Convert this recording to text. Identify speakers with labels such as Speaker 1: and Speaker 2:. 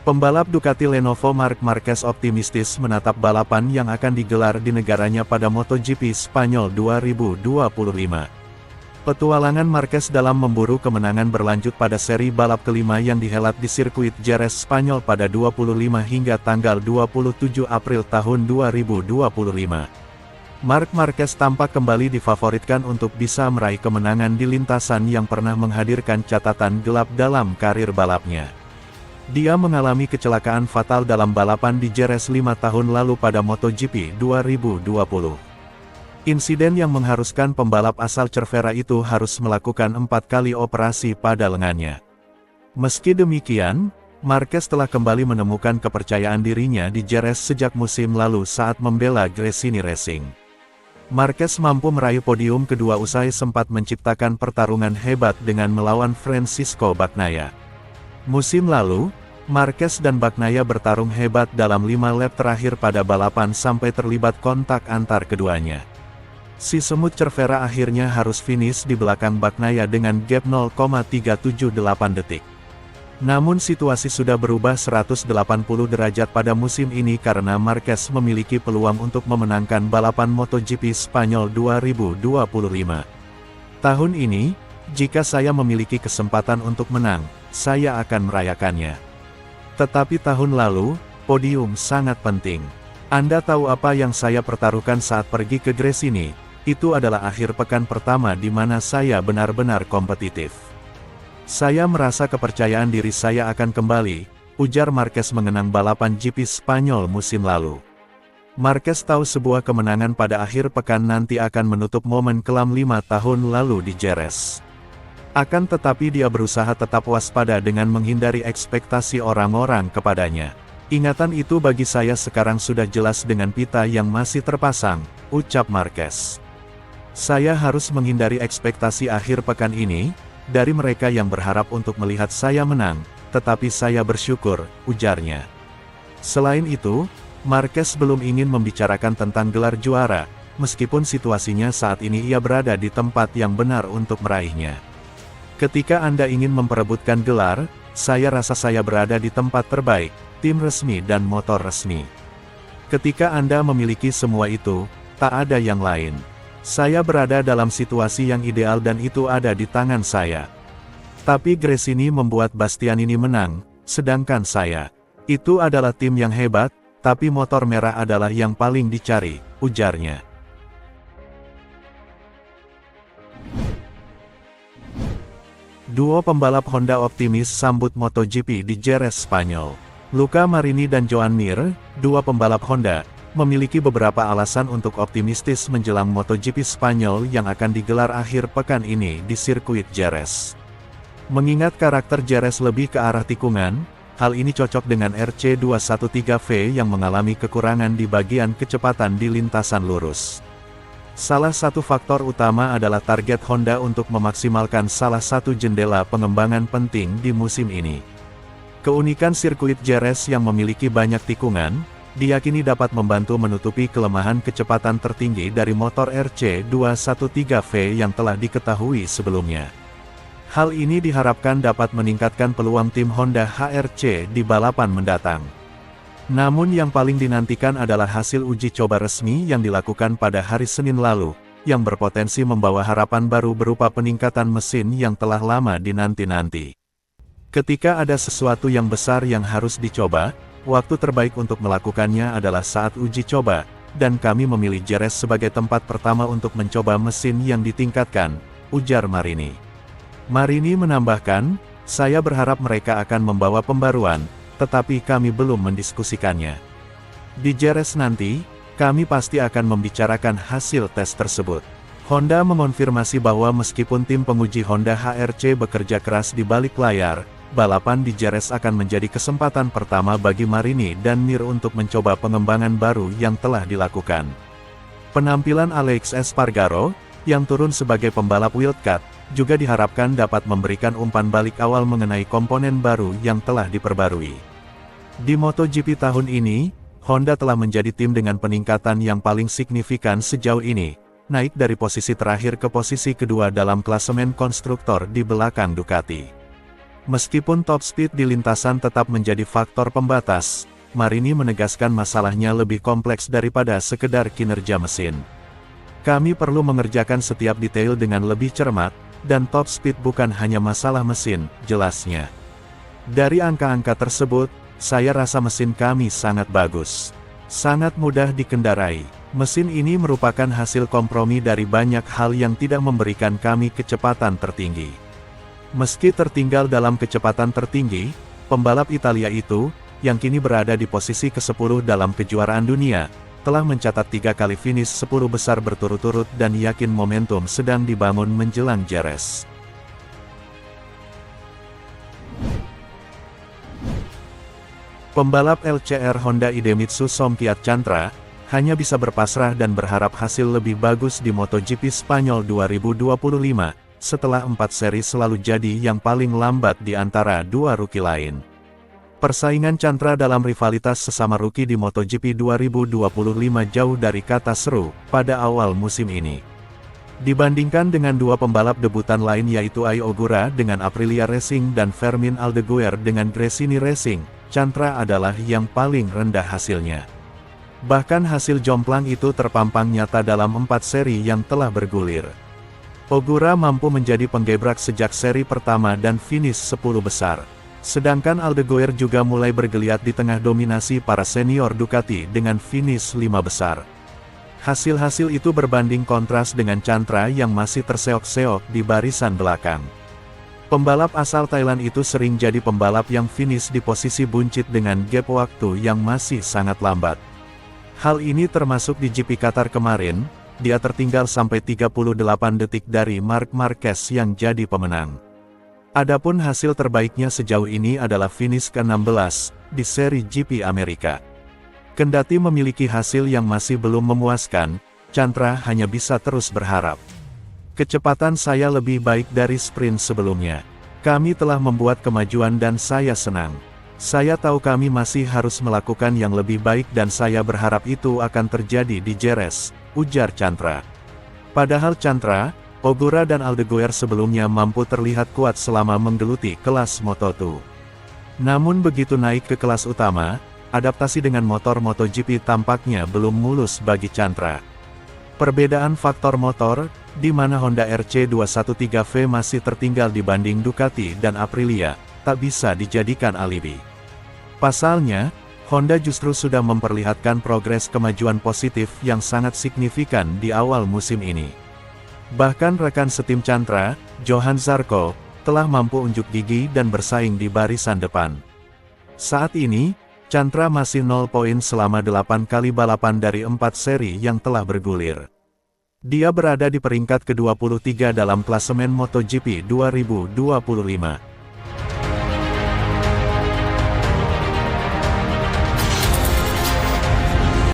Speaker 1: Pembalap Ducati Lenovo Marc Marquez optimistis menatap balapan yang akan digelar di negaranya pada MotoGP Spanyol 2025. Petualangan Marquez dalam memburu kemenangan berlanjut pada seri balap kelima yang dihelat di sirkuit Jerez Spanyol pada 25 hingga tanggal 27 April tahun 2025. Marc Marquez tampak kembali difavoritkan untuk bisa meraih kemenangan di lintasan yang pernah menghadirkan catatan gelap dalam karir balapnya. Dia mengalami kecelakaan fatal dalam balapan di Jerez 5 tahun lalu pada MotoGP 2020. Insiden yang mengharuskan pembalap asal Cervera itu harus melakukan 4 kali operasi pada lengannya. Meski demikian, Marquez telah kembali menemukan kepercayaan dirinya di Jerez sejak musim lalu saat membela Gresini Racing. Marquez mampu meraih podium kedua usai sempat menciptakan pertarungan hebat dengan melawan Francisco Bagnaia. Musim lalu, Marquez dan Bagnaia bertarung hebat dalam 5 lap terakhir pada balapan sampai terlibat kontak antar keduanya. Si semut Cervera akhirnya harus finish di belakang Bagnaia dengan gap 0,378 detik. Namun situasi sudah berubah 180 derajat pada musim ini karena Marquez memiliki peluang untuk memenangkan balapan MotoGP Spanyol 2025. Tahun ini, jika saya memiliki kesempatan untuk menang, saya akan merayakannya. Tetapi tahun lalu, podium sangat penting. Anda tahu apa yang saya pertaruhkan saat pergi ke Gresini? Itu adalah akhir pekan pertama di mana saya benar-benar kompetitif. Saya merasa kepercayaan diri saya akan kembali, ujar Marquez mengenang balapan GP Spanyol musim lalu. Marquez tahu sebuah kemenangan pada akhir pekan nanti akan menutup momen kelam 5 tahun lalu di Jerez. Akan tetapi dia berusaha tetap waspada dengan menghindari ekspektasi orang-orang kepadanya. Ingatan itu bagi saya sekarang sudah jelas dengan pita yang masih terpasang, ucap Marquez. Saya harus menghindari ekspektasi akhir pekan ini, dari mereka yang berharap untuk melihat saya menang, tetapi saya bersyukur, ujarnya. Selain itu, Marquez belum ingin membicarakan tentang gelar juara, meskipun situasinya saat ini ia berada di tempat yang benar untuk meraihnya. Ketika Anda ingin memperebutkan gelar, saya rasa saya berada di tempat terbaik, tim resmi dan motor resmi. Ketika Anda memiliki semua itu, tak ada yang lain. Saya berada dalam situasi yang ideal dan itu ada di tangan saya. Tapi Gresini membuat Bastianini menang, sedangkan saya. Itu adalah tim yang hebat, tapi motor merah adalah yang paling dicari, ujarnya. Duo pembalap Honda optimis sambut MotoGP di Jerez Spanyol. Luca Marini dan Joan Mir, dua pembalap Honda, memiliki beberapa alasan untuk optimistis menjelang MotoGP Spanyol yang akan digelar akhir pekan ini di sirkuit Jerez. Mengingat karakter Jerez lebih ke arah tikungan, hal ini cocok dengan RC213V yang mengalami kekurangan di bagian kecepatan di lintasan lurus. Salah satu faktor utama adalah target Honda untuk memaksimalkan salah satu jendela pengembangan penting di musim ini. Keunikan sirkuit Jerez yang memiliki banyak tikungan, diyakini dapat membantu menutupi kelemahan kecepatan tertinggi dari motor RC213V yang telah diketahui sebelumnya. Hal ini diharapkan dapat meningkatkan peluang tim Honda HRC di balapan mendatang. Namun yang paling dinantikan adalah hasil uji coba resmi yang dilakukan pada hari Senin lalu, yang berpotensi membawa harapan baru berupa peningkatan mesin yang telah lama dinanti-nanti. Ketika ada sesuatu yang besar yang harus dicoba, waktu terbaik untuk melakukannya adalah saat uji coba, dan kami memilih Jerez sebagai tempat pertama untuk mencoba mesin yang ditingkatkan, ujar Marini. Marini menambahkan, saya berharap mereka akan membawa pembaruan, tetapi kami belum mendiskusikannya. Di Jerez nanti, kami pasti akan membicarakan hasil tes tersebut. Honda mengonfirmasi bahwa meskipun tim penguji Honda HRC bekerja keras di balik layar, balapan di Jerez akan menjadi kesempatan pertama bagi Marini dan Mir untuk mencoba pengembangan baru yang telah dilakukan. Penampilan Alex Espargaro, yang turun sebagai pembalap wildcard, juga diharapkan dapat memberikan umpan balik awal mengenai komponen baru yang telah diperbarui. Di MotoGP tahun ini, Honda telah menjadi tim dengan peningkatan yang paling signifikan sejauh ini, naik dari posisi terakhir ke posisi kedua dalam klasemen konstruktor di belakang Ducati. Meskipun top speed di lintasan tetap menjadi faktor pembatas, Marini menegaskan masalahnya lebih kompleks daripada sekedar kinerja mesin. Kami perlu mengerjakan setiap detail dengan lebih cermat, dan top speed bukan hanya masalah mesin, jelasnya. Dari angka-angka tersebut, saya rasa mesin kami sangat bagus. Sangat mudah dikendarai. Mesin ini merupakan hasil kompromi dari banyak hal yang tidak memberikan kami kecepatan tertinggi. Meski tertinggal dalam kecepatan tertinggi, pembalap Italia itu, yang kini berada di posisi ke-10 dalam kejuaraan dunia, telah mencatat 3 kali finish 10 besar berturut-turut dan yakin momentum sedang dibangun menjelang Jerez. Pembalap LCR Honda Idemitsu Sompiat Chantra, hanya bisa berpasrah dan berharap hasil lebih bagus di MotoGP Spanyol 2025, setelah 4 seri selalu jadi yang paling lambat di antara 2 rookie lain. Persaingan Chantra dalam rivalitas sesama rookie di MotoGP 2025 jauh dari kata seru pada awal musim ini. Dibandingkan dengan 2 pembalap debutan lain yaitu Ai Ogura dengan Aprilia Racing dan Fermin Aldeguer dengan Gresini Racing, Chantra adalah yang paling rendah hasilnya. Bahkan hasil jomplang itu terpampang nyata dalam 4 seri yang telah bergulir. Ogura mampu menjadi penggebrak sejak seri pertama dan finish 10 besar. Sedangkan Aldeguer juga mulai bergeliat di tengah dominasi para senior Ducati dengan finish 5 besar. Hasil-hasil itu berbanding kontras dengan Chantra yang masih terseok-seok di barisan belakang. Pembalap asal Thailand itu sering jadi pembalap yang finish di posisi buncit dengan gap waktu yang masih sangat lambat. Hal ini termasuk di GP Qatar kemarin, dia tertinggal sampai 38 detik dari Marc Marquez yang jadi pemenang. Adapun hasil terbaiknya sejauh ini adalah finish ke-16 di seri GP Amerika. Kendati memiliki hasil yang masih belum memuaskan, Chantra hanya bisa terus berharap. Kecepatan saya lebih baik dari sprint sebelumnya. Kami telah membuat kemajuan dan saya senang. Saya tahu kami masih harus melakukan yang lebih baik dan saya berharap itu akan terjadi di Jerez, ujar Chantra. Padahal Chantra, Ogura dan Aldeguer sebelumnya mampu terlihat kuat selama menggeluti kelas Moto2. Namun begitu naik ke kelas utama, adaptasi dengan motor MotoGP tampaknya belum mulus bagi Chantra. Perbedaan faktor motor, di mana Honda RC213V masih tertinggal dibanding Ducati dan Aprilia, tak bisa dijadikan alibi. Pasalnya, Honda justru sudah memperlihatkan progres kemajuan positif yang sangat signifikan di awal musim ini. Bahkan rekan setim Chantra, Johan Zarco, telah mampu unjuk gigi dan bersaing di barisan depan. Saat ini, Chantra masih 0 poin selama 8 kali balapan dari 4 seri yang telah bergulir. Dia berada di peringkat ke-23 dalam klasemen MotoGP 2025.